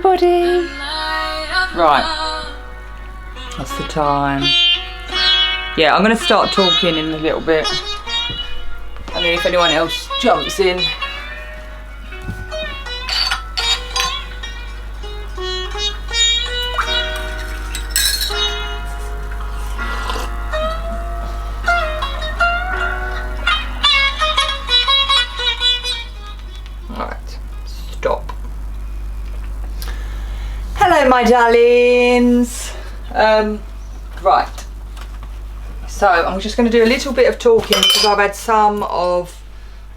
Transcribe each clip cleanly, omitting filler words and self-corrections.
everybody. Right, that's the time. Yeah, I'm going to start talking in a little bit, and then if anyone else jumps in. Hello my darlings. Right, so I'm just going to do a little bit of talking because I've had some of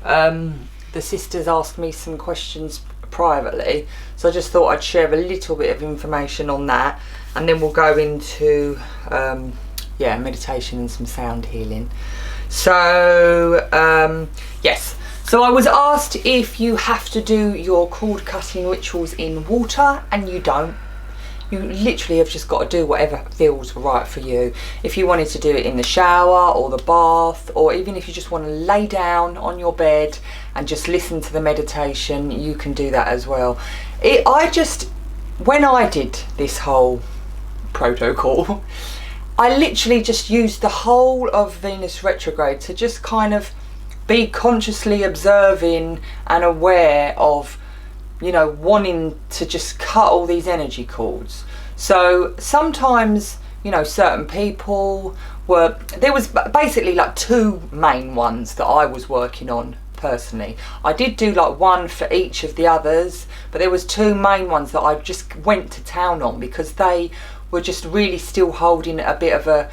the sisters ask me some questions privately, so I just thought I'd share a little bit of information on that, and then we'll go into yeah, meditation and some sound healing. So yes, so I was asked if you have to do your cord cutting rituals in water, and you don't. You literally have just got to do whatever feels right for you. If you wanted to do it in the shower or the bath, or even if you just want to lay down on your bed and just listen to the meditation, you can do that as well. When I did this whole protocol, I literally just used the whole of Venus retrograde to just kind of be consciously observing and aware of, you know, wanting to just cut all these energy cords. So sometimes, you know, certain people there was basically like two main ones that I was working on personally. I did do like one for each of the others, but there was two main ones that I just went to town on because they were just really still holding a bit of a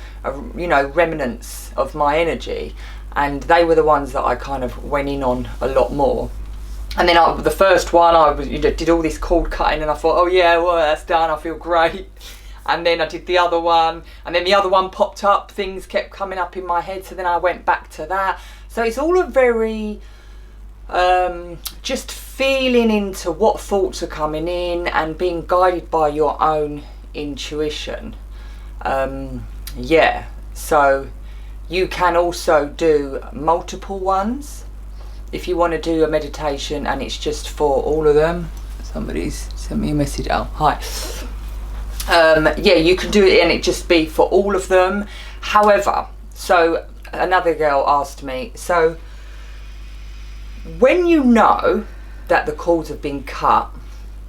you know, remnants of my energy, and they were the ones that I kind of went in on a lot more. And then the first one, I did all this cord cutting, and I thought, oh yeah, well, that's done, I feel great. And then I did the other one, and then the other one popped up, things kept coming up in my head, so then I went back to that. So it's all a very, just feeling into what thoughts are coming in and being guided by your own intuition. Yeah, so you can also do multiple ones. If you want to do a meditation and it's just for all of them. Somebody's sent me a message. Oh, hi. Yeah, you can do it and it just be for all of them. However, so another girl asked me, so when you know that the cords have been cut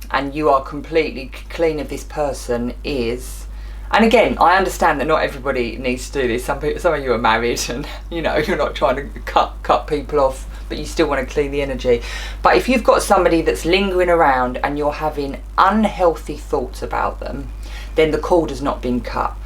and you are completely clean of this person is, and again, I understand that not everybody needs to do this. Some of you are married and, you know, you're not trying to cut people off, but you still want to clean the energy. But if you've got somebody that's lingering around and you're having unhealthy thoughts about them, then the cord has not been cut.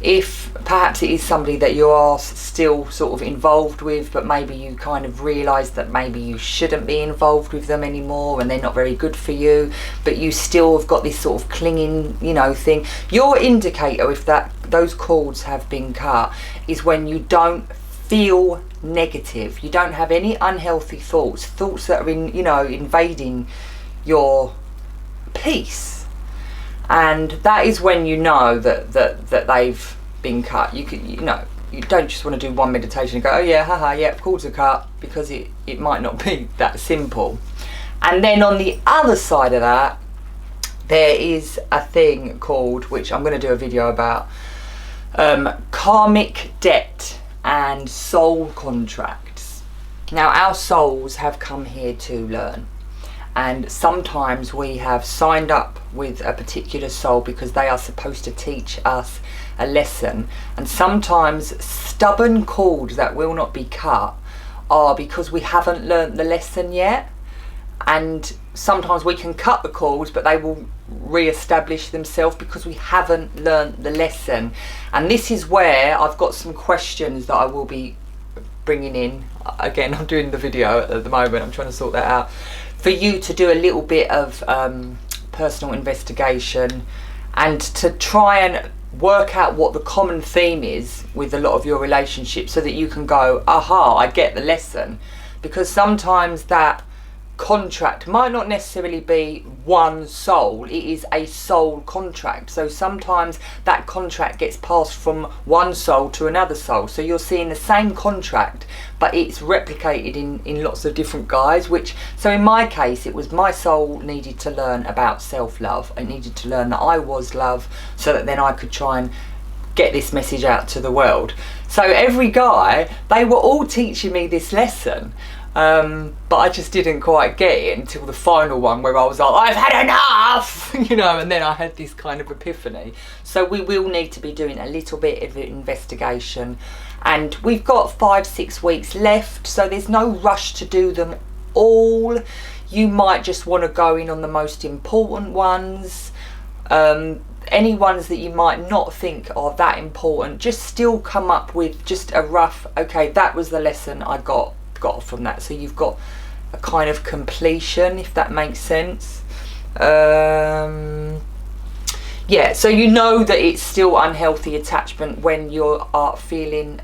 If perhaps it is somebody that you are still sort of involved with, but maybe you kind of realise that maybe you shouldn't be involved with them anymore and they're not very good for you, but you still have got this sort of clinging, you know, thing. Your indicator, if those cords have been cut, is when you don't feel negative, you don't have any unhealthy thoughts that are invading your peace. And that is when you know that they've been cut. You don't just want to do one meditation and go, oh yeah, haha, yeah, cords are cut, because it might not be that simple. And then on the other side of that, there is a thing called, which I'm going to do a video about, karmic debt and soul contracts. Now, our souls have come here to learn. And sometimes we have signed up with a particular soul because they are supposed to teach us a lesson. And sometimes stubborn cords that will not be cut are because we haven't learnt the lesson yet. And sometimes we can cut the cords, but they will re-establish themselves because we haven't learnt the lesson. And this is where I've got some questions that I will be bringing in. Again, I'm doing the video at the moment, I'm trying to sort that out. For you to do a little bit of personal investigation and to try and work out what the common theme is with a lot of your relationships, so that you can go, aha, I get the lesson. Because sometimes that contract might not necessarily be one soul, it is a soul contract. So sometimes that contract gets passed from one soul to another soul, so you're seeing the same contract but it's replicated in lots of different guys. Which, so in my case, it was my soul needed to learn about self-love. I needed to learn that I was love, so that then I could try and get this message out to the world. So every guy, they were all teaching me this lesson. But I just didn't quite get it until the final one, where I was like, I've had enough, you know, and then I had this kind of epiphany. So we will need to be doing a little bit of investigation, and we've got 5-6 weeks left, so there's no rush to do them all. You might just want to go in on the most important ones. Any ones that you might not think are that important, just still come up with just a rough, okay, that was the lesson I got from that. So you've got a kind of completion, if that makes sense. Yeah, so you know that it's still unhealthy attachment when you are feeling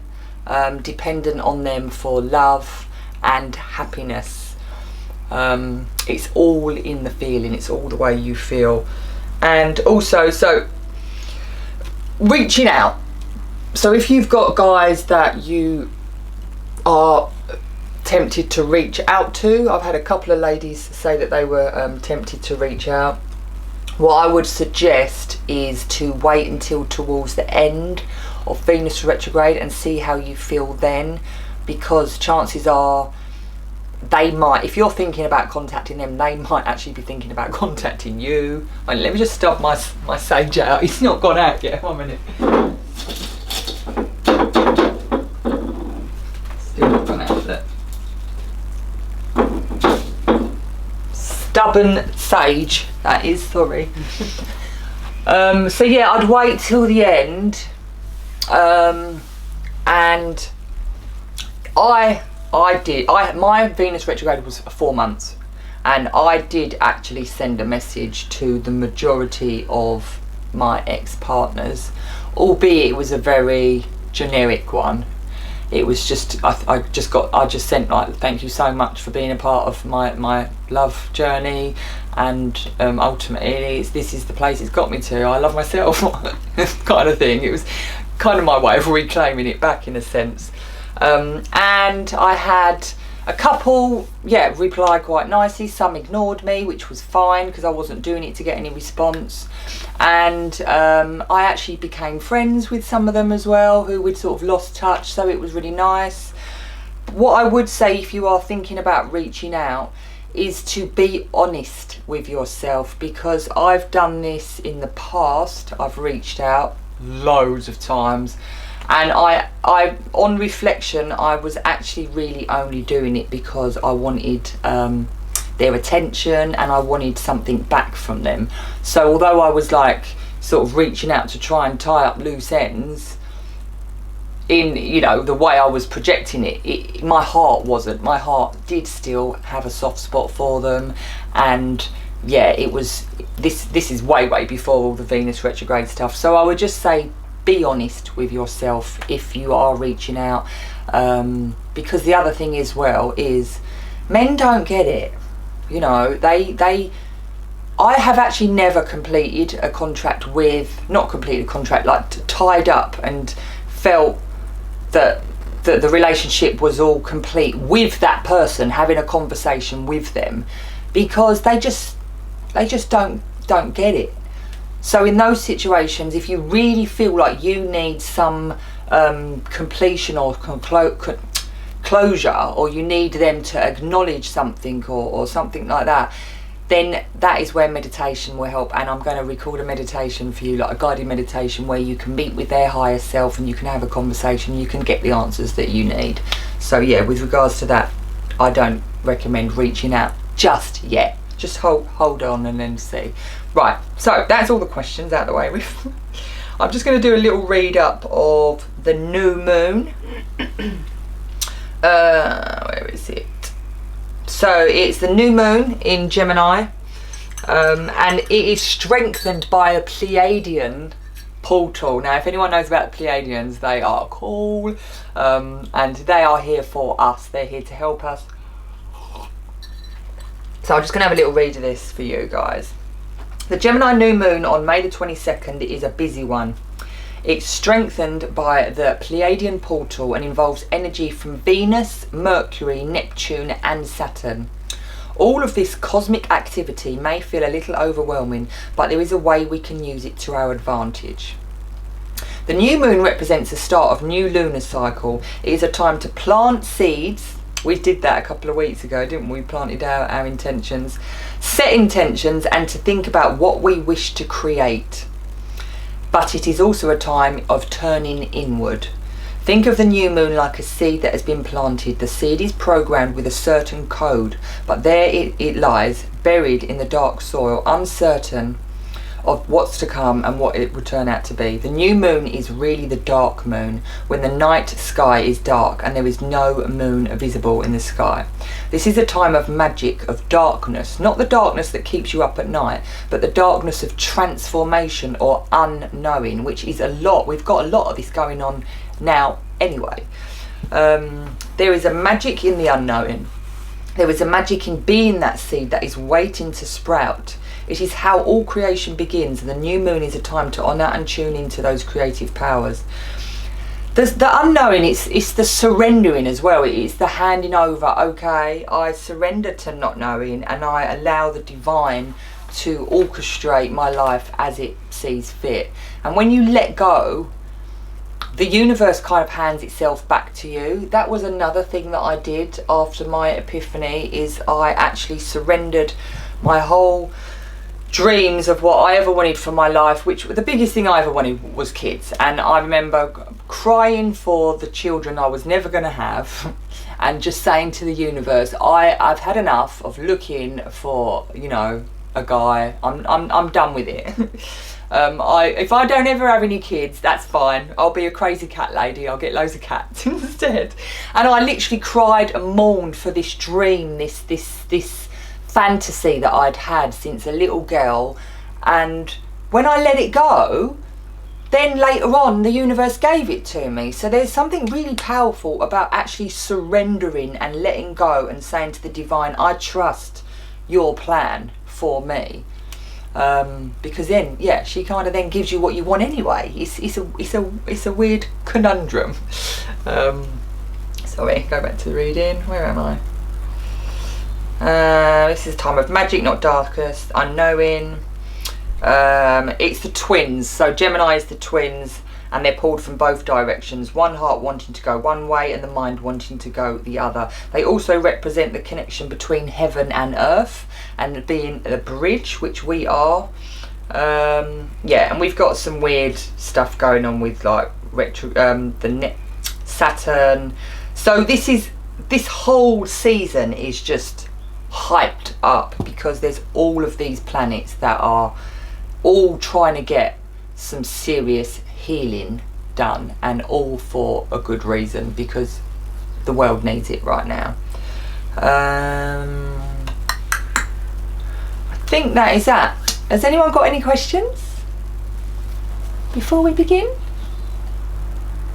dependent on them for love and happiness. It's all in the feeling, it's all the way you feel. And also, so reaching out. So if you've got guys that you are tempted to reach out to, I've had a couple of ladies say that they were tempted to reach out. What I would suggest is to wait until towards the end of Venus retrograde and see how you feel then, because chances are they might, if you're thinking about contacting them, they might actually be thinking about contacting you. Right, let me just stop my sage out. It's not gone out yet. 1 minute. Still not gone out yet. Stubborn sage, that is, sorry. So yeah, I'd wait till the end, and my Venus retrograde was 4 months, and I did actually send a message to the majority of my ex-partners, albeit it was a very generic one. It was just, I just sent like, thank you so much for being a part of my love journey, and ultimately this is the place it's got me to. I love myself, kind of thing. It was kind of my way of reclaiming it back, in a sense. And I had a couple, reply quite nicely. Some ignored me, which was fine, because I wasn't doing it to get any response. And I actually became friends with some of them as well, who we'd sort of lost touch, so it was really nice. What I would say, if you are thinking about reaching out, is to be honest with yourself, because I've done this in the past. I've reached out loads of times, and I on reflection, I was actually really only doing it because I wanted their attention, and I wanted something back from them. So although I was like sort of reaching out to try and tie up loose ends, in, you know, the way I was projecting it, my heart wasn't. My heart did still have a soft spot for them, and yeah, it was, this is way before all the Venus retrograde stuff. So I would just say, be honest with yourself if you are reaching out, because the other thing as well is, men don't get it. You know, I have actually never completed a contract with, not completed a contract, like tied up and felt that the relationship was all complete with that person, having a conversation with them, because they just don't get it. So in those situations, if you really feel like you need some completion or closure, or you need them to acknowledge something or something like that, then that is where meditation will help. And I'm going to record a meditation for you, like a guided meditation, where you can meet with their higher self and you can have a conversation, you can get the answers that you need. So yeah, with regards to that, I don't recommend reaching out just yet. Just hold on and then see. Right, so that's all the questions out of the way with. I'm just going to do a little read up of the new moon. Where is it? So it's the new moon in Gemini, and it is strengthened by a Pleiadian portal. Now, if anyone knows about the Pleiadians, they are cool, and they are here for us. They're here to help us. So I'm just going to have a little read of this for you guys. The Gemini new moon on May the 22nd is a busy one. It's strengthened by the Pleiadian portal and involves energy from Venus, Mercury, Neptune and Saturn. All of this cosmic activity may feel a little overwhelming, but there is a way we can use it to our advantage. The new moon represents the start of new lunar cycle. It is a time to plant seeds. We did that a couple of weeks ago, didn't we? Planted our intentions, set intentions, and to think about what we wish to create. But it is also a time of turning inward. Think of the new moon like a seed that has been planted. The seed is programmed with a certain code, but there it lies, buried in the dark soil, uncertain of what's to come and what it will turn out to be. The new moon is really the dark moon, when the night sky is dark and there is no moon visible in the sky. This is a time of magic, of darkness, not the darkness that keeps you up at night, but the darkness of transformation or unknowing, which is a lot. We've got a lot of this going on now anyway. There is a magic in the unknowing. There is a magic in being that seed that is waiting to sprout. It is how all creation begins, and the new moon is a time to honour and tune into those creative powers. The unknowing, it's the surrendering as well. It's the handing over. Okay, I surrender to not knowing, and I allow the divine to orchestrate my life as it sees fit. And when you let go, the universe kind of hands itself back to you. That was another thing that I did after my epiphany, is I actually surrendered my whole dreams of what I ever wanted for my life, which the biggest thing I ever wanted was kids. And I remember crying for the children I was never going to have and just saying to the universe, I've had enough of looking for, you know, a guy. I'm done with it. If I don't ever have any kids, that's fine. I'll be a crazy cat lady. I'll get loads of cats instead. And I literally cried and mourned for this dream, this fantasy that I'd had since a little girl. And when I let it go, then later on the universe gave it to me. So there's something really powerful about actually surrendering and letting go and saying to the divine, I trust your plan for me. Because then, yeah, she kind of then gives you what you want anyway. It's a weird conundrum. Sorry, go back to the reading. Where am I? This is a time of magic, not darkest, unknowing. It's the twins. So Gemini is the twins, and they're pulled from both directions. One heart wanting to go one way and the mind wanting to go the other. They also represent the connection between heaven and earth, and being the bridge, which we are. Yeah, and we've got some weird stuff going on with like Saturn. So this whole season is just hyped up because there's all of these planets that are all trying to get some serious healing done, and all for a good reason, because the world needs it right now. I think that is that. Has anyone got any questions before we begin?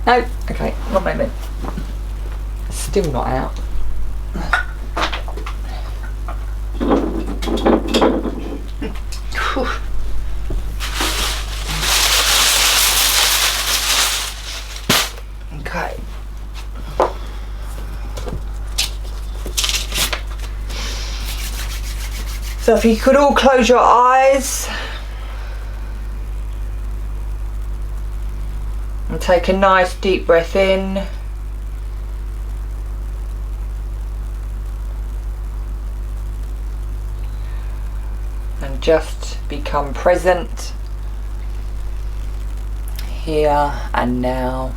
No? Okay, one moment. Still not out. Okay. So if you could all close your eyes and take a nice deep breath in. And just become present here and now.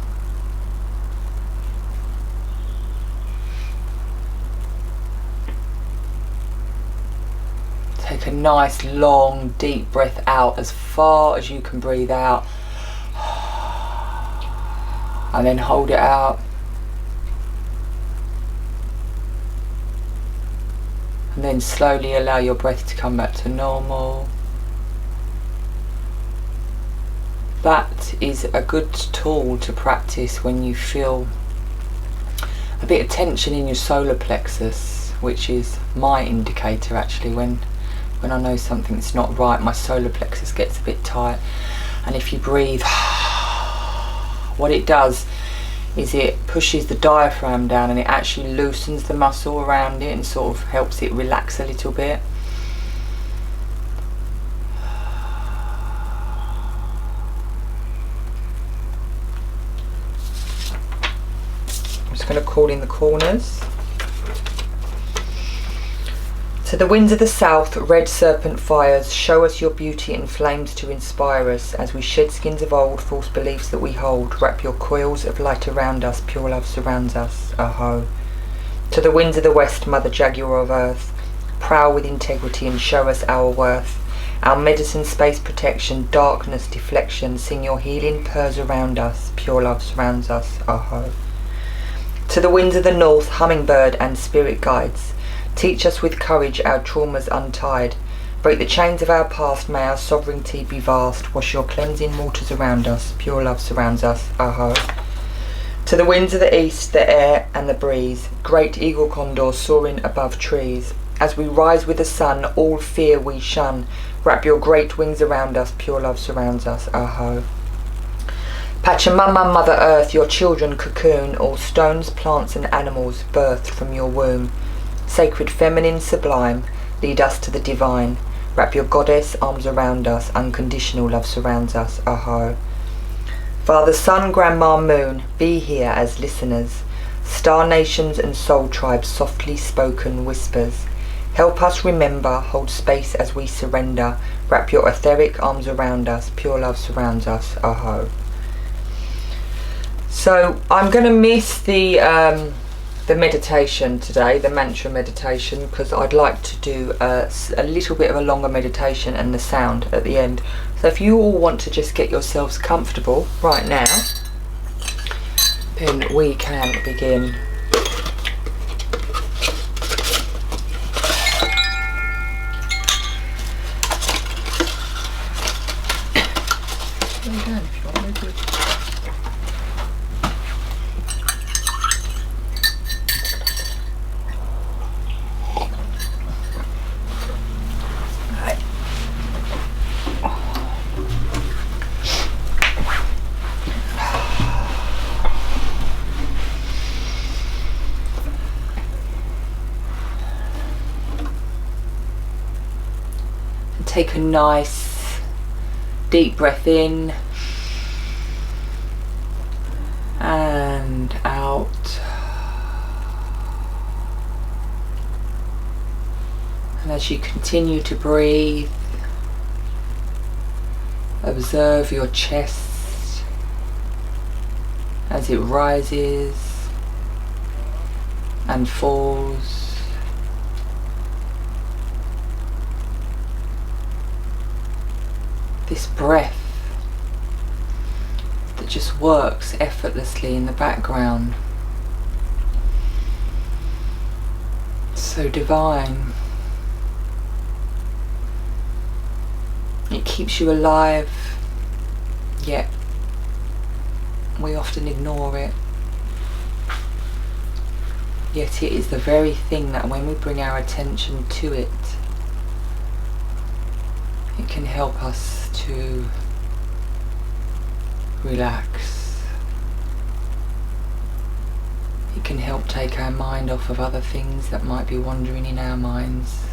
Take a nice long deep breath out as far as you can breathe out, and then hold it out, and then slowly allow your breath to come back to normal. That is a good tool to practice when you feel a bit of tension in your solar plexus. which is my indicator actually. When I know something's not right, my solar plexus gets a bit tight, and if you breathe, what it does is it pushes the diaphragm down and it actually loosens the muscle around it and sort of helps it relax a little bit. I'm just going to call in the corners. To the winds of the south, red serpent fires, show us your beauty in flames to inspire us. As we shed skins of old, false beliefs that we hold, wrap your coils of light around us, pure love surrounds us. Aho. To the winds of the west, mother jaguar of earth, prowl with integrity and show us our worth. Our medicine, space protection, darkness, deflection, sing your healing purrs around us, pure love surrounds us. Aho. To the winds of the north, hummingbird and spirit guides, teach us with courage our traumas untied. Break the chains of our past, may our sovereignty be vast. Wash your cleansing waters around us, pure love surrounds us. Aho. To the winds of the east, the air and the breeze, great eagle condor soaring above trees. As we rise with the sun, all fear we shun. Wrap your great wings around us, pure love surrounds us. Aho. Pachamama, Mother Earth, your children cocoon, all stones, plants and animals birthed from your womb. Sacred feminine sublime, lead us to the divine. Wrap your goddess arms around us, unconditional love surrounds us. Aho. Father, Sun, Grandma, Moon, be here as listeners. Star nations and soul tribes, softly spoken whispers. Help us remember, hold space as we surrender. Wrap your etheric arms around us, pure love surrounds us. Aho. So I'm going to miss the meditation today, the mantra meditation, because I'd like to do a little bit of a longer meditation and the sound at the end. So if you all want to just get yourselves comfortable right now, then we can begin. Take a nice deep breath in and out, and as you continue to breathe, observe your chest as it rises and falls. This breath that just works effortlessly in the background. So divine. It keeps you alive, yet we often ignore it. Yet it is the very thing that when we bring our attention to it, it can help us to relax. It can help take our mind off of other things that might be wandering in our minds.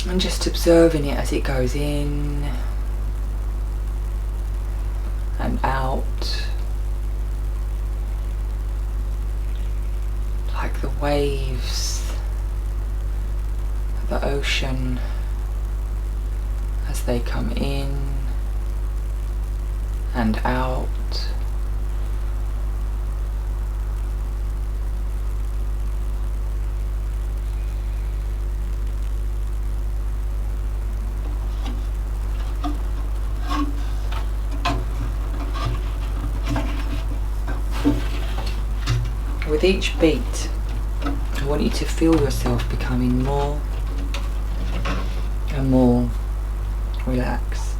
And just observing it as it goes in and out, like the waves of the ocean as they come in and out. With each beat, I want you to feel yourself becoming more and more relaxed.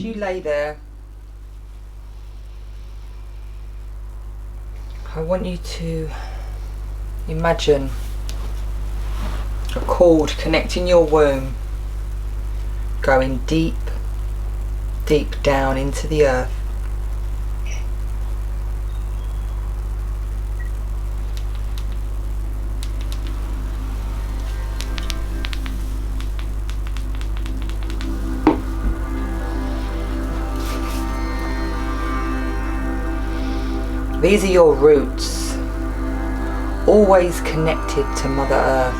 as you lay there, I want you to imagine a cord connecting your womb, going deep, deep down into the earth. These are your roots, always connected to Mother Earth.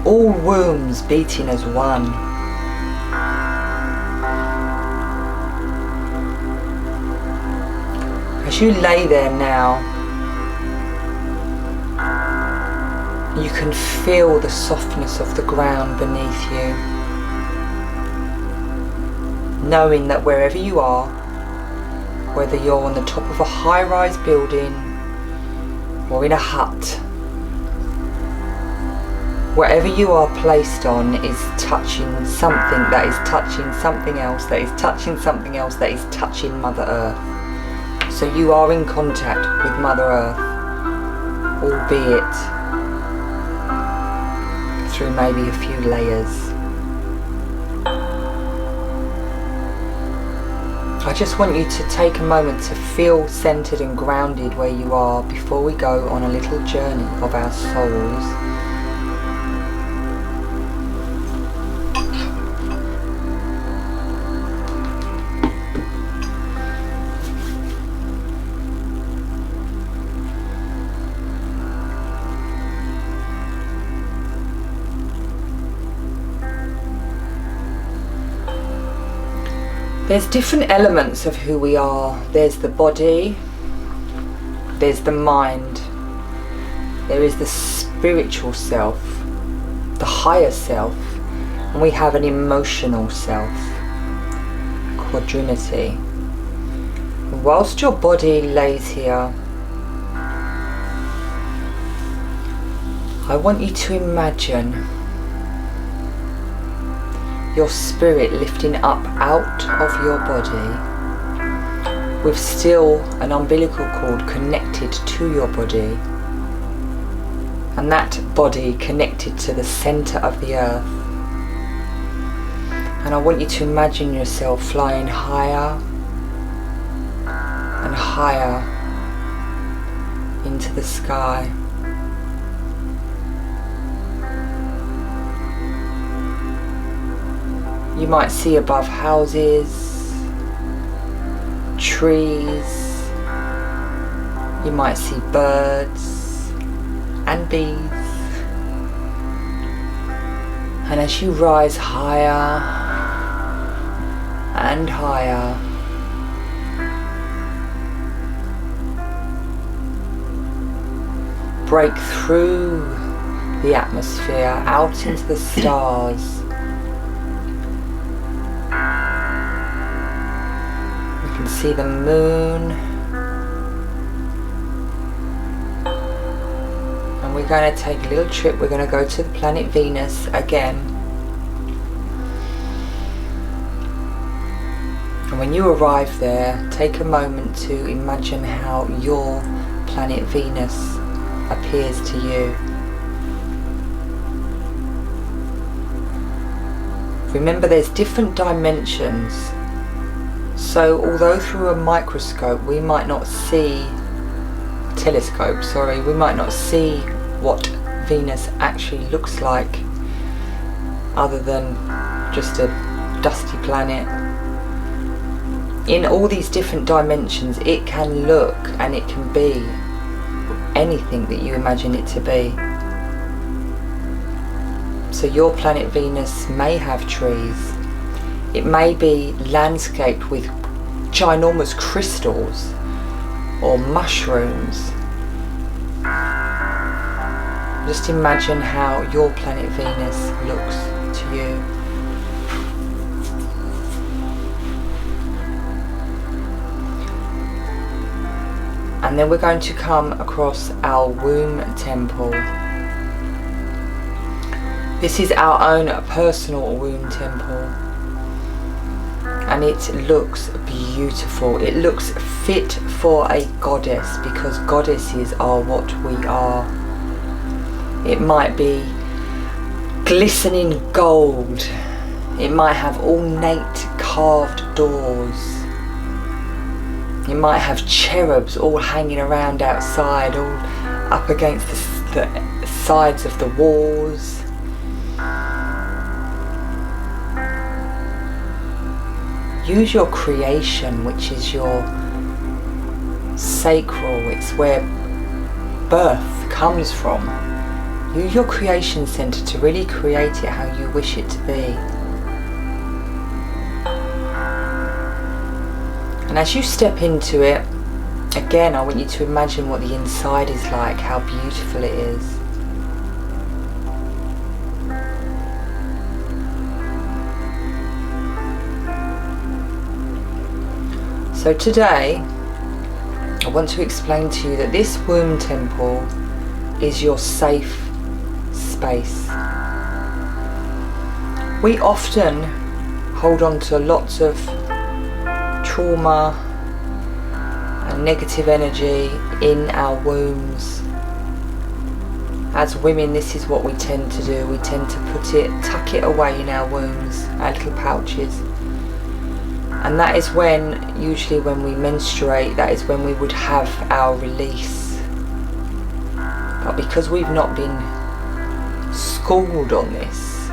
All wombs beating as one. As you lay there now, you can feel the softness of the ground beneath you, knowing that wherever you are, whether you're on the top of a high-rise building or in a hut, wherever you are placed on is touching something that is touching something else, that is touching something else, that is touching Mother Earth. So you are in contact with Mother Earth, albeit through maybe a few layers. I just want you to take a moment to feel centered and grounded where you are before we go on a little journey of our souls. There's different elements of who we are. There's the body, there's the mind, there is the spiritual self, the higher self, and we have an emotional self, quadrinity. Whilst your body lays here, I want you to imagine your spirit lifting up out of your body with still an umbilical cord connected to your body, and that body connected to the center of the earth. And I want you to imagine yourself flying higher and higher into the sky. You might see above houses, trees, you might see birds and bees. And as you rise higher and higher, break through the atmosphere out into the stars. See the moon, and we're going to take a little trip. We're going to go to the planet Venus again, and when you arrive there, take a moment to imagine how your planet Venus appears to you. Remember, there's different dimensions. So although through a microscope we might not see, we might not see what Venus actually looks like other than just a dusty planet. In all these different dimensions it can look and it can be anything that you imagine it to be. So your planet Venus may have trees. It may be landscaped with ginormous crystals or mushrooms. Just imagine how your planet Venus looks to you. And then we're going to come across our womb temple. This is our own personal womb temple, and it looks beautiful. It looks fit for a goddess, because goddesses are what we are. It might be glistening gold. It might have ornate carved doors. You might have cherubs all hanging around outside, all up against the sides of the walls. Use your creation, which is your sacral. It's where birth comes from. Use your creation center to really create it how you wish it to be. And as you step into it, again, I want you to imagine what the inside is like, how beautiful it is. So today, I want to explain to you that this womb temple is your safe space. We often hold on to lots of trauma and negative energy in our wombs. As women, this is what we tend to do. We tend to tuck it away in our wombs, our little pouches. And that is usually when we menstruate, that is when we would have our release. But because we've not been schooled on this,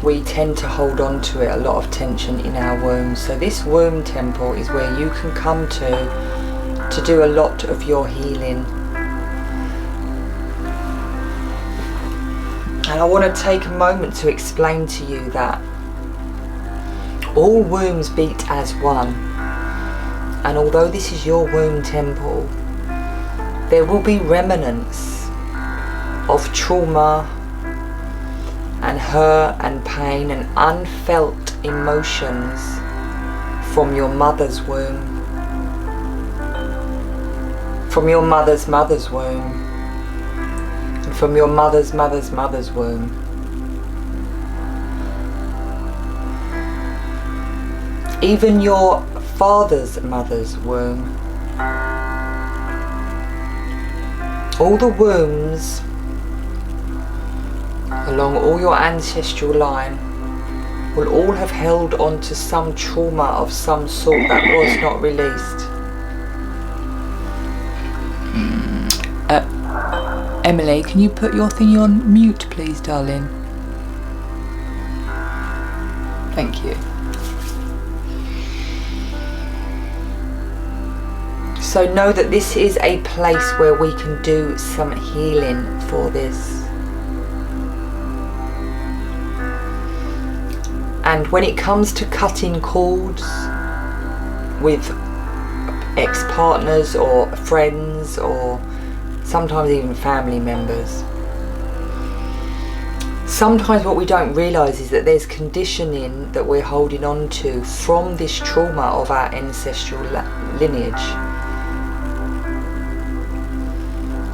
we tend to hold on to it, a lot of tension in our wombs. So this womb temple is where you can come to do a lot of your healing. And I want to take a moment to explain to you that all wombs beat as one. And although this is your womb temple, there will be remnants of trauma and hurt and pain and unfelt emotions from your mother's womb, from your mother's mother's womb, and from your mother's mother's mother's womb. Even your father's mother's womb. All the wombs along all your ancestral line will all have held on to some trauma of some sort that was not released. Emily, can you put your thingy on mute, please, darling? Thank you. So know that this is a place where we can do some healing for this. And when it comes to cutting cords with ex-partners or friends or sometimes even family members, sometimes what we don't realise is that there's conditioning that we're holding on to from this trauma of our ancestral lineage.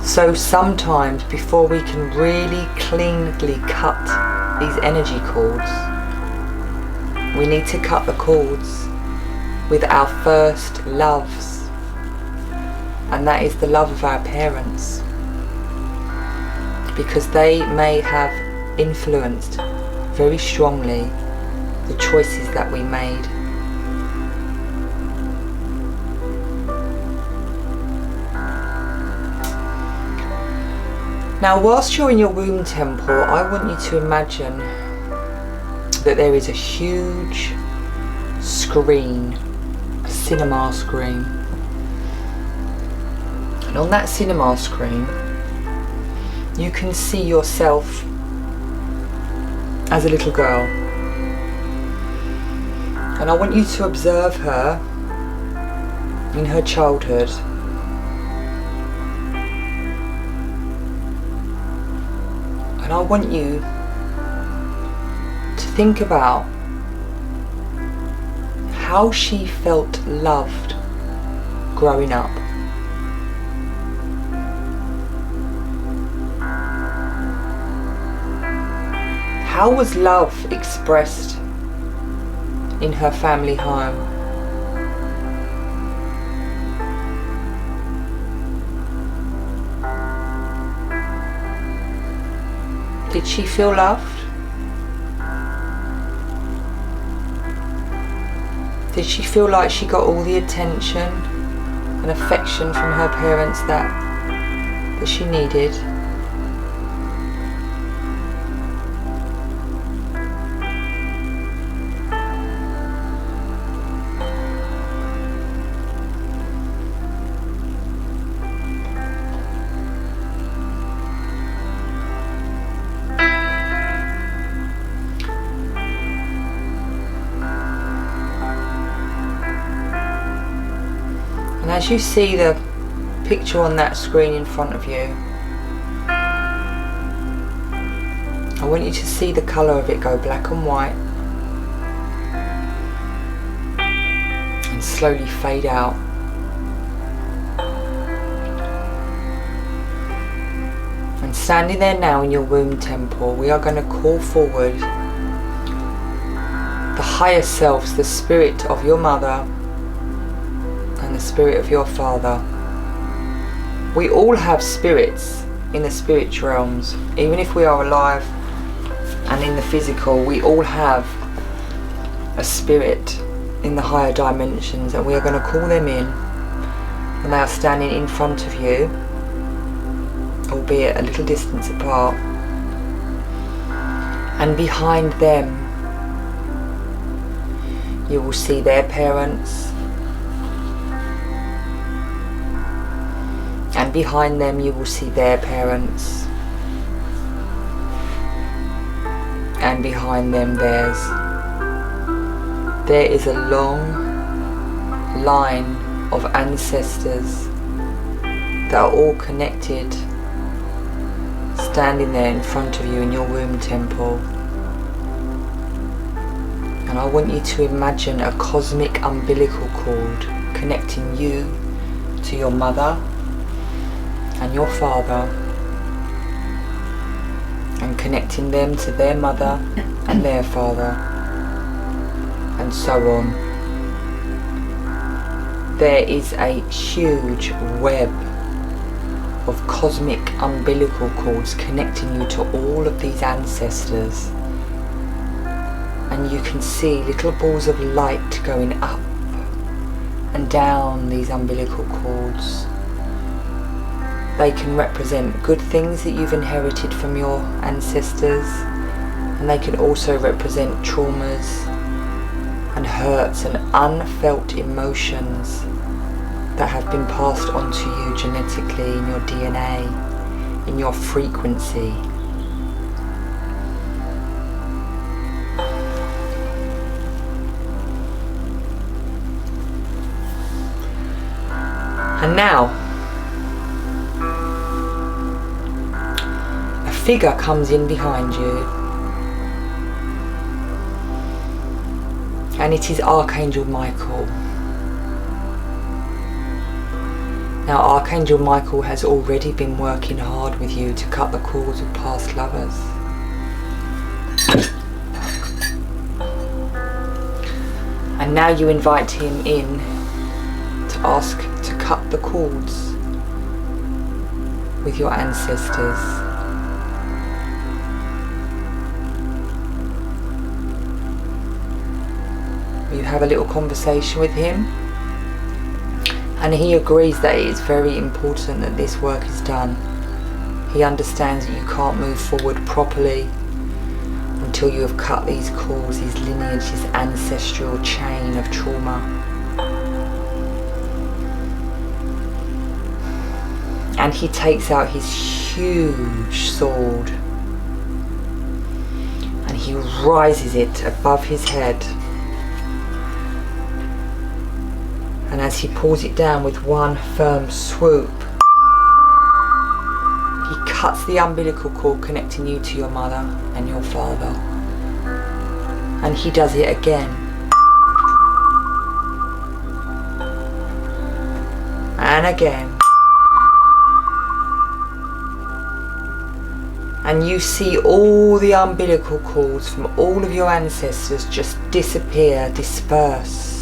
So sometimes before we can really cleanly cut these energy cords, we need to cut the cords with our first loves, and that is the love of our parents, because they may have influenced very strongly the choices that we made. Now, whilst you're in your womb temple, I want you to imagine that there is a huge screen, a cinema screen. And on that cinema screen, you can see yourself as a little girl. And I want you to observe her in her childhood. And I want you to think about how she felt loved growing up. How was love expressed in her family home? Did she feel loved? Did she feel like she got all the attention and affection from her parents that she needed? And as you see the picture on that screen in front of you, I want you to see the colour of it go black and white and slowly fade out. And standing there now in your womb temple, we are going to call forward the higher selves, the spirit of your mother and the spirit of your father. We all have spirits in the spirit realms. Even if we are alive and in the physical, we all have a spirit in the higher dimensions, and we are going to call them in, and they are standing in front of you, albeit a little distance apart, and behind them you will see their parents, and behind them you will see their parents, and behind them theirs. There is a long line of ancestors that are all connected, standing there in front of you in your womb temple. And I want you to imagine a cosmic umbilical cord connecting you to your mother and your father, and connecting them to their mother and their father, and so on. There is a huge web of cosmic umbilical cords connecting you to all of these ancestors, and you can see little balls of light going up and down these umbilical cords. They can represent good things that you've inherited from your ancestors, and they can also represent traumas and hurts and unfelt emotions that have been passed on to you genetically in your DNA, in your frequency. And now, a figure comes in behind you, and it is Archangel Michael. Now, Archangel Michael has already been working hard with you to cut the cords of past lovers. And now you invite him in to ask to cut the cords with your ancestors. You have a little conversation with him, and he agrees that it is very important that this work is done. He understands that you can't move forward properly until you have cut these cords, these lineage, this ancestral chain of trauma. And he takes out his huge sword and he rises it above his head. And as he pulls it down with one firm swoop, he cuts the umbilical cord connecting you to your mother and your father. And he does it again. And again. And you see all the umbilical cords from all of your ancestors just disappear, disperse.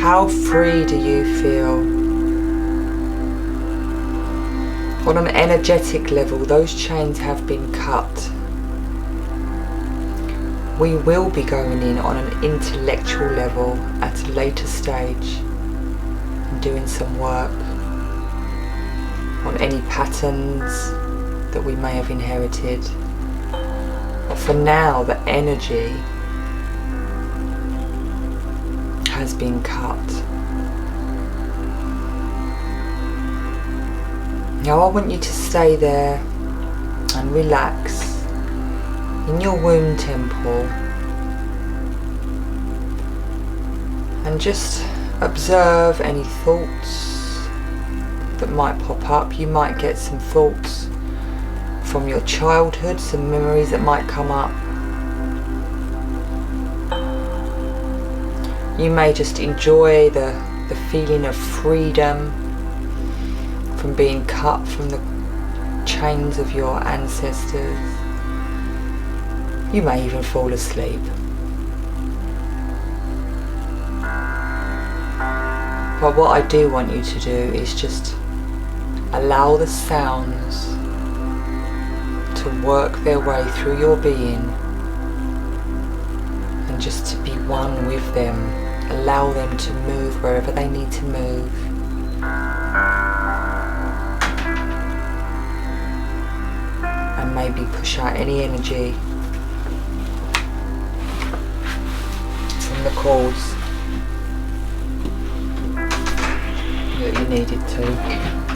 How free do you feel? On an energetic level, those chains have been cut. We will be going in on an intellectual level at a later stage and doing some work on any patterns that we may have inherited. But for now, the energy has been cut. Now I want you to stay there and relax in your womb temple and just observe any thoughts that might pop up. You might get some thoughts from your childhood, some memories that might come up. You may just enjoy the feeling of freedom from being cut from the chains of your ancestors. You may even fall asleep. But what I do want you to do is just allow the sounds to work their way through your being and just to be one with them. Allow them to move wherever they need to move. And maybe push out any energy from the cords that you needed to.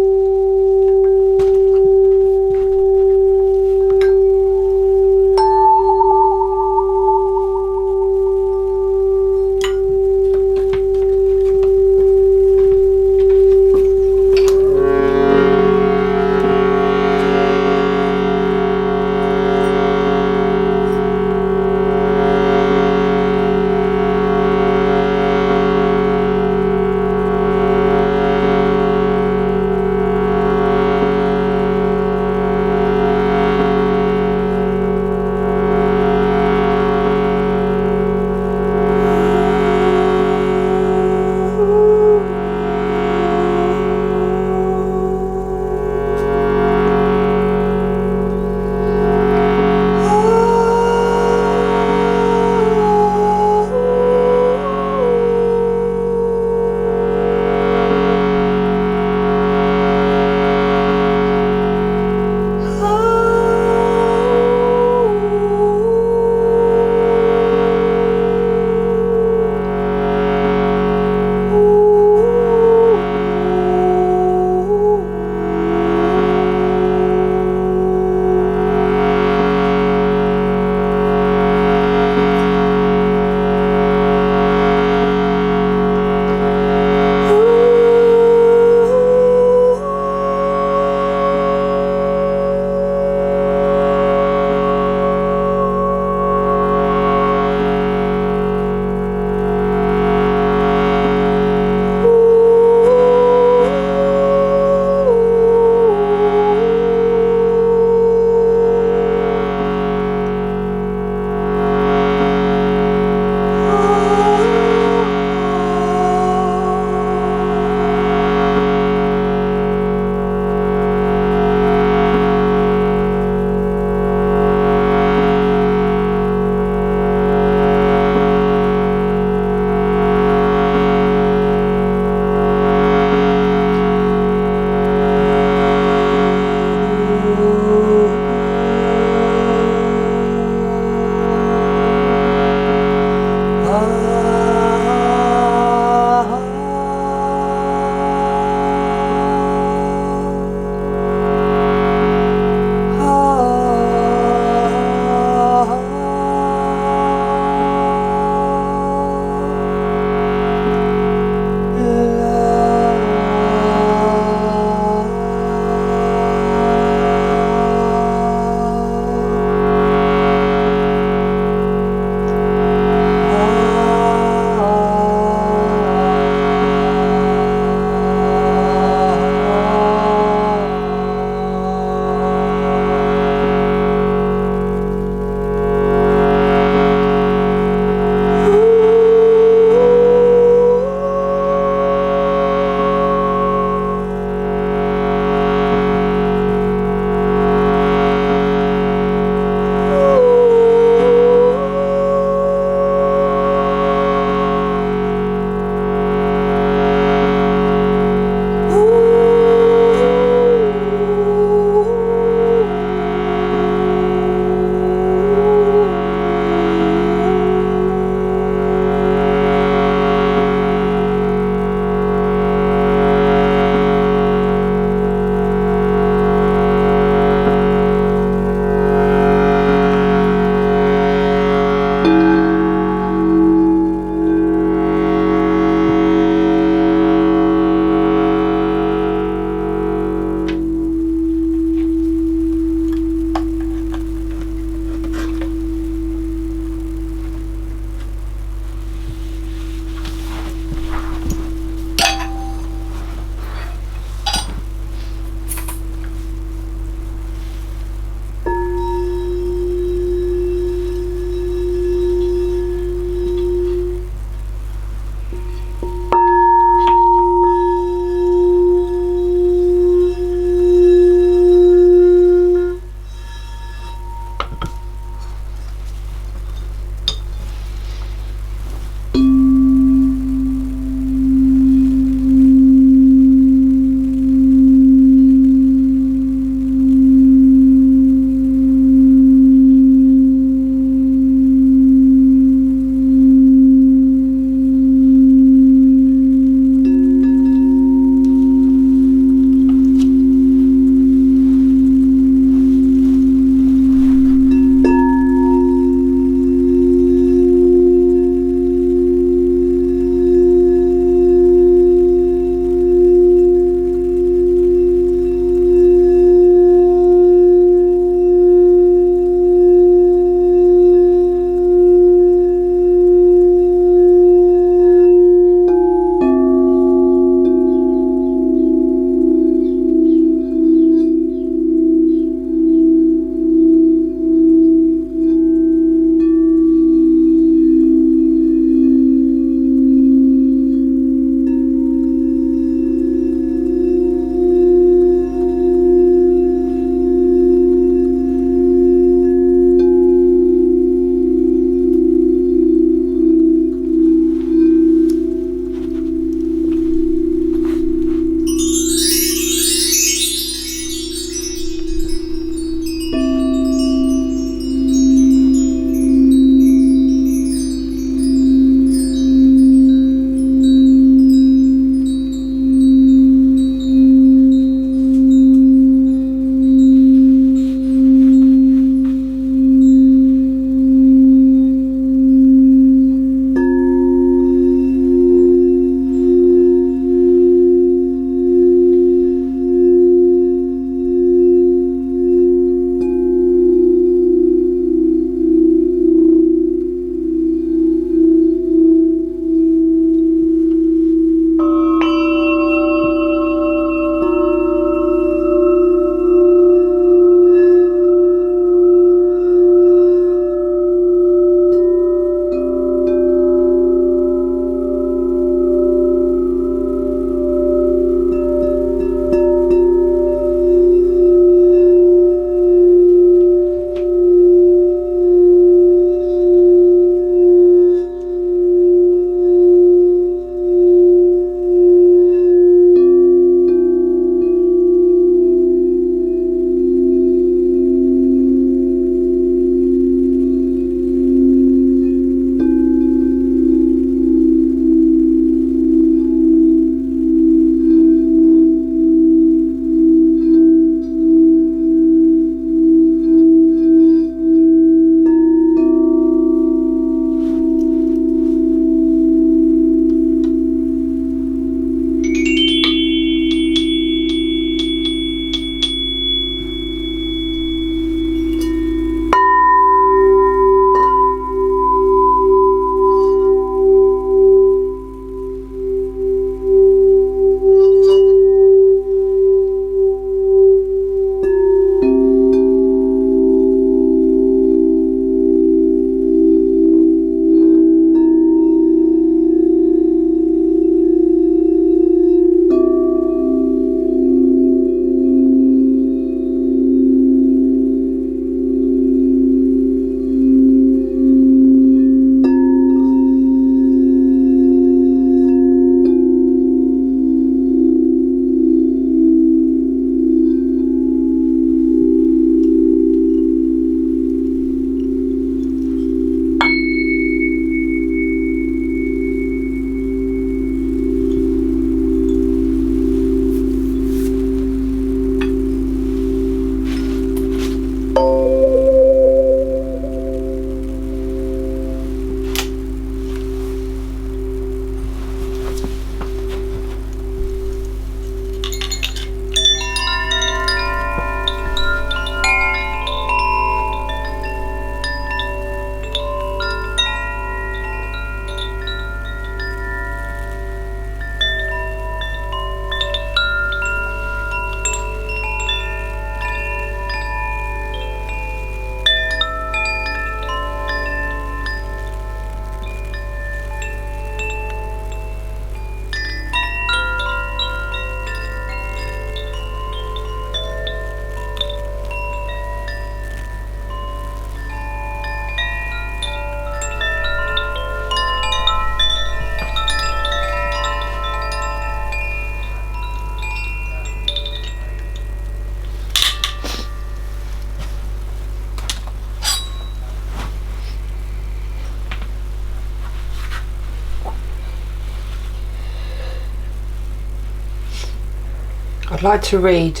I'd like to read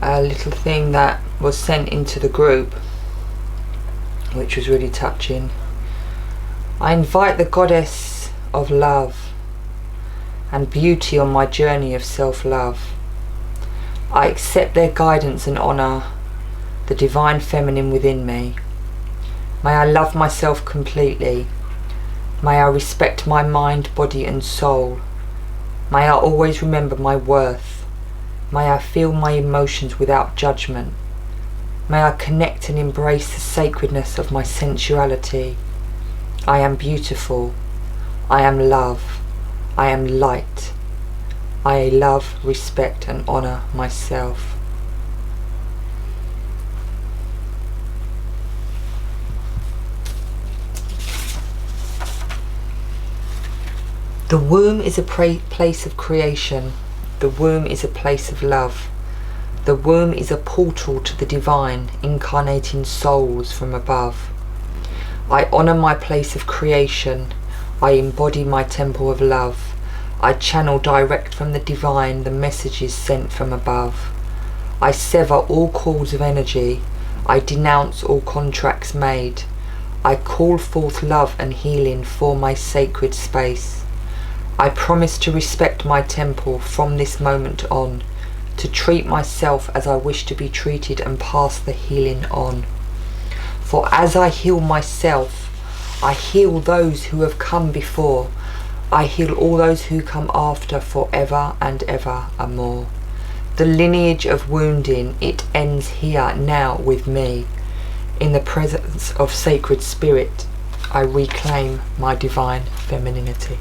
a little thing that was sent into the group, which was really touching. I invite the goddess of love and beauty on my journey of self-love. I accept their guidance and honour the divine feminine within me. May I love myself completely. May I respect my mind, body and soul. May I always remember my worth. May I feel my emotions without judgment. May I connect and embrace the sacredness of my sensuality. I am beautiful. I am love. I am light. I love, respect and honour myself. The womb is a place of creation. The womb is a place of love. The womb is a portal to the divine, incarnating souls from above. I honour my place of creation. I embody my temple of love. I channel direct from the divine the messages sent from above. I sever all calls of energy. I denounce all contracts made. I call forth love and healing for my sacred space. I promise to respect my temple from this moment on, to treat myself as I wish to be treated and pass the healing on. For as I heal myself, I heal those who have come before. I heal all those who come after forever and ever more. The lineage of wounding, it ends here now with me. In the presence of sacred spirit, I reclaim my divine femininity.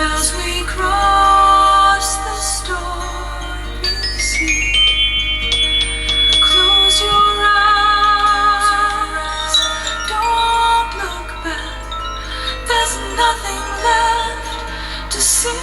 as we cross the stormy sea. Close your eyes, don't look back, there's nothing left to see.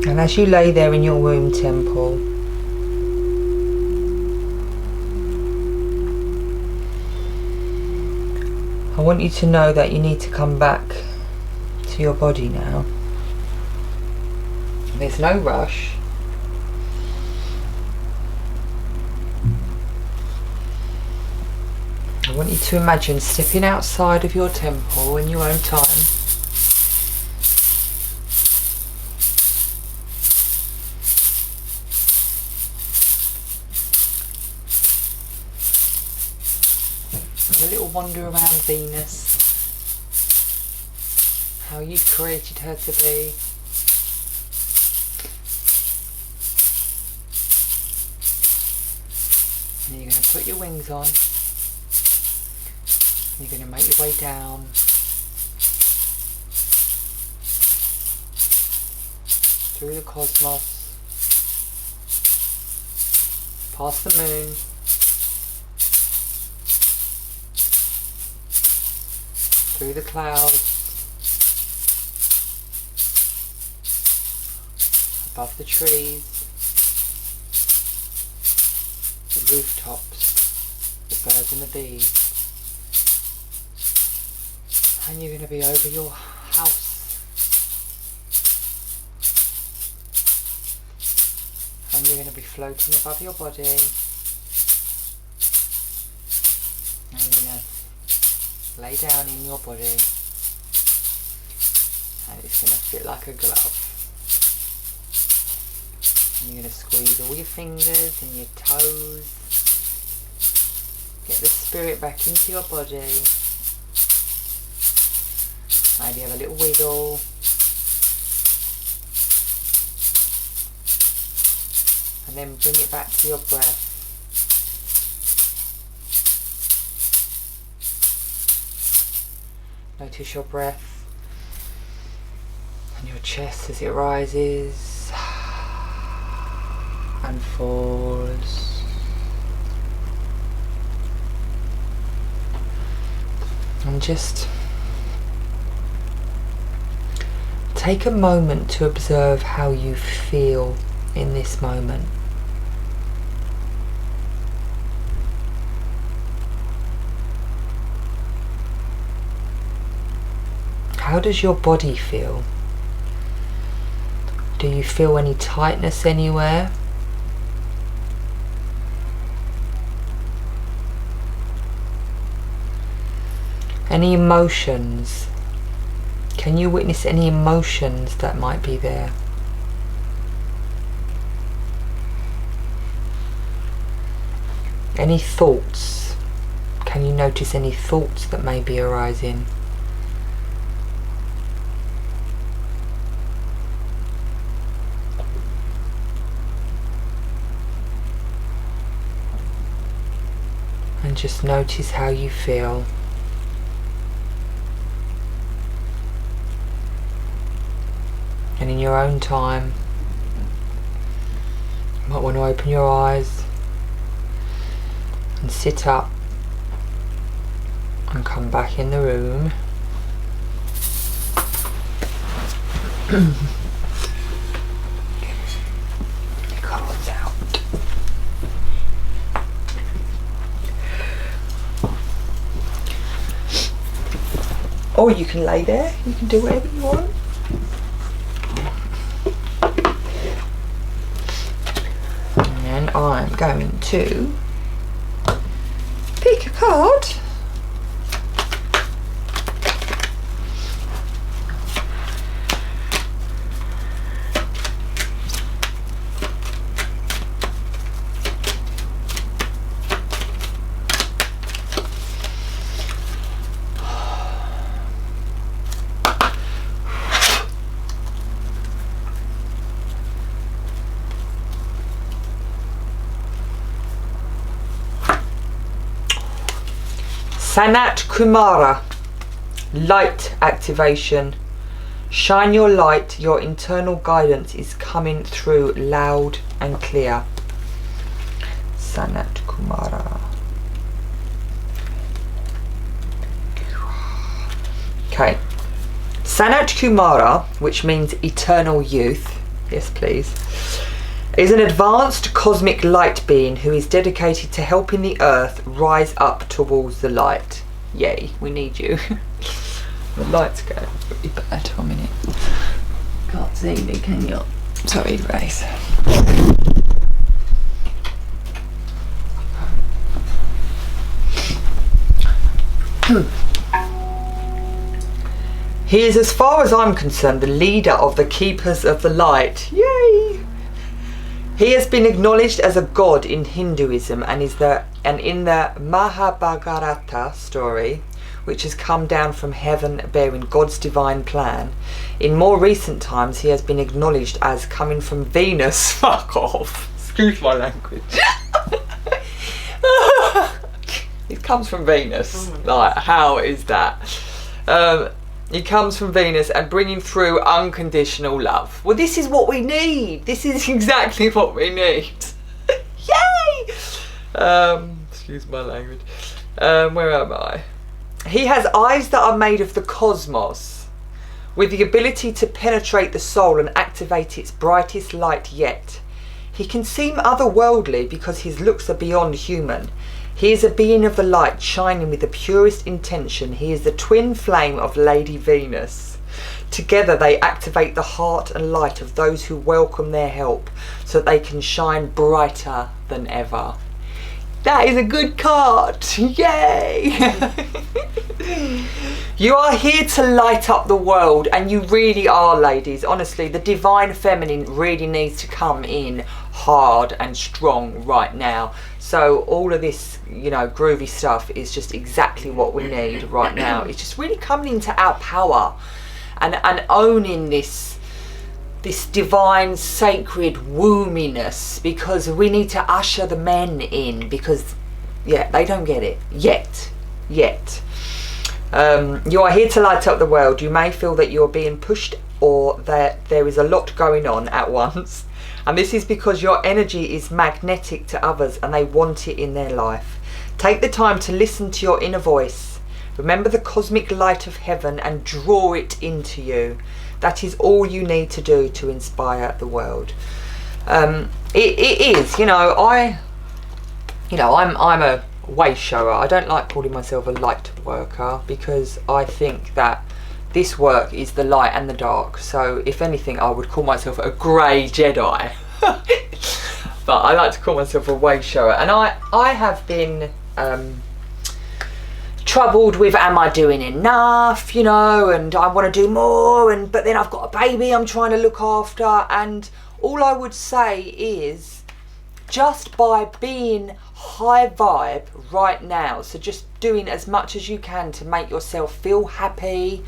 And as you lay there in your womb temple, I want you to know that you need to come back to your body now. There's no rush. I want you to imagine stepping outside of your temple in your own time. Have a little wander around Venus, how you created her to be. And you're going to put your wings on. You're going to make your way down through the cosmos, past the moon, through the clouds, above the trees, the rooftops, the birds and the bees. And you're going to be over your house. And you're going to be floating above your body. And you're going to lay down in your body. And it's going to fit like a glove. And you're going to squeeze all your fingers and your toes. Get the spirit back into your body. Maybe have a little wiggle. And then bring it back to your breath. Notice your breath and your chest as it rises and falls. And just take a moment to observe how you feel in this moment. How does your body feel? Do you feel any tightness anywhere? Any emotions? Can you witness any emotions that might be there? Any thoughts? Can you notice any thoughts that may be arising? And just notice how you feel. And in your own time, you might want to open your eyes and sit up and come back in the room. Your cards out. Or you can lay there, you can do whatever you want. And I'm going to pick a card. Sanat Kumara, light activation. Shine your light, your internal guidance is coming through loud and clear. Sanat Kumara. Okay. Sanat Kumara, which means eternal youth, yes please, is an advanced cosmic light being who is dedicated to helping the earth rise up towards the light. Yay, we need you. The light's going pretty bad. 1 minute. Can't see me, can you? Sorry, Grace. He is, as far as I'm concerned, the leader of the Keepers of the Light. Yay! He has been acknowledged as a god in Hinduism and in the Mahabharata story, which has come down from heaven bearing God's divine plan. In more recent times, he has been acknowledged as coming from Venus. Fuck off. Excuse my language. It comes from Venus. Like, how is that? He comes from Venus and bringing through unconditional love. Well, this is what we need. This is exactly what we need. Yay! Excuse my language. Where am I? He has eyes that are made of the cosmos, with the ability to penetrate the soul and activate its brightest light yet. He can seem otherworldly because his looks are beyond human. He is a being of the light, shining with the purest intention. He is the twin flame of Lady Venus. Together they activate the heart and light of those who welcome their help, so that they can shine brighter than ever. That is a good card. Yay! You are here to light up the world, and you really are, ladies. Honestly, the divine feminine really needs to come in hard and strong right now. So all of this, you know, groovy stuff is just exactly what we need right now. It's just really coming into our power and owning this divine sacred womminess, because we need to usher the men in, because yeah, they don't get it yet. You are here to light up the world. You may feel that you're being pushed, or that there is a lot going on at once, and this is because your energy is magnetic to others and they want it in their life. Take the time to listen to your inner voice. Remember the cosmic light of heaven and draw it into you. That is all you need to do to inspire the world. It is, I'm a way shower. I don't like calling myself a light worker, because I think that this work is the light and the dark. So if anything, I would call myself a grey Jedi. But I like to call myself a way shower. And I have been troubled with, am I doing enough, and I want to do more, but then I've got a baby I'm trying to look after. And all I would say is, just by being high vibe right now, so just doing as much as you can to make yourself feel happy,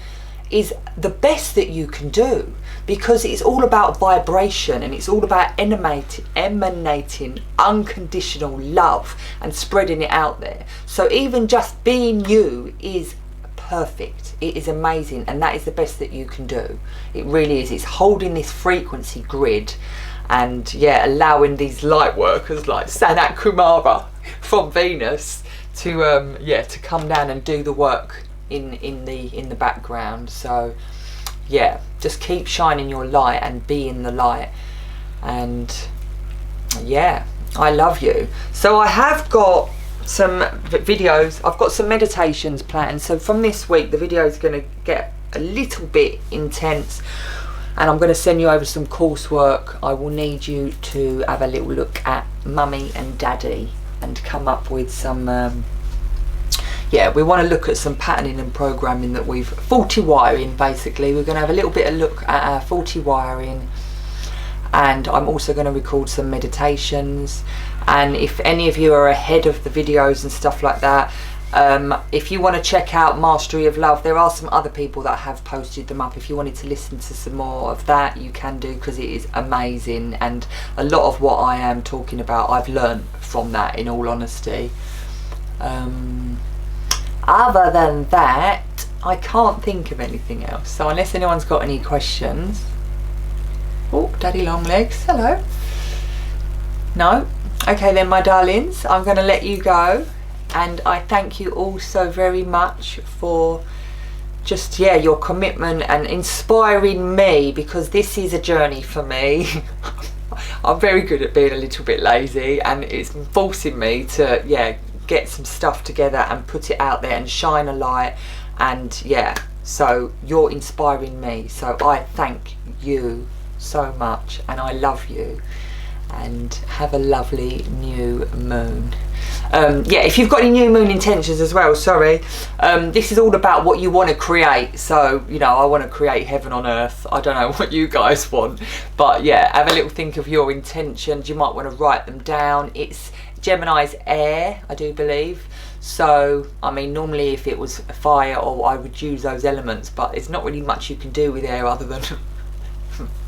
is the best that you can do, because it's all about vibration, and it's all about emanating unconditional love and spreading it out there. So even just being you is perfect. It is amazing, and that is the best that you can do. It really is. It's holding this frequency grid, and allowing these light workers like Sanat Kumara from Venus to come down and do the work in the background. So just keep shining your light and be in the light, and I love you. So I have got some videos, I've got some meditations planned. So from this week the video is going to get a little bit intense, and I'm going to send you over some coursework. I will need you to have a little look at Mummy and Daddy and come up with some we want to look at some patterning and programming that we've, faulty wiring basically. We're going to have a little bit of look at our faulty wiring, and I'm also going to record some meditations. And if any of you are ahead of the videos and stuff like that, if you want to check out Mastery of Love, there are some other people that have posted them up. If you wanted to listen to some more of that, you can do, because it is amazing, and a lot of what I am talking about I've learned from that, in all honesty. Other than that, I can't think of anything else. So unless anyone's got any questions. Oh, Daddy Longlegs, hello. No? Okay then, my darlings, I'm going to let you go. And I thank you all so very much for just, your commitment and inspiring me, because this is a journey for me. I'm very good at being a little bit lazy, and it's forcing me to, get some stuff together and put it out there and shine a light. And so you're inspiring me, so I thank you so much, and I love you, and have a lovely new moon. If you've got any new moon intentions as well, this is all about what you want to create. So I want to create heaven on earth. I don't know what you guys want, but have a little think of your intentions. You might want to write them down. It's Gemini's air, I do believe. So I mean, normally if it was fire, I would use those elements, but there's not really much you can do with air other than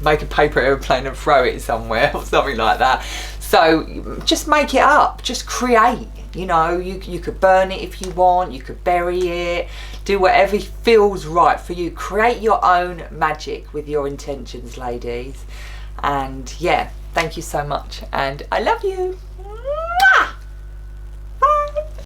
make a paper airplane and throw it somewhere or something like that. So just make it up, just create. You could burn it if you want, you could bury it, do whatever feels right for you. Create your own magic with your intentions, ladies. And thank you so much, and I love you.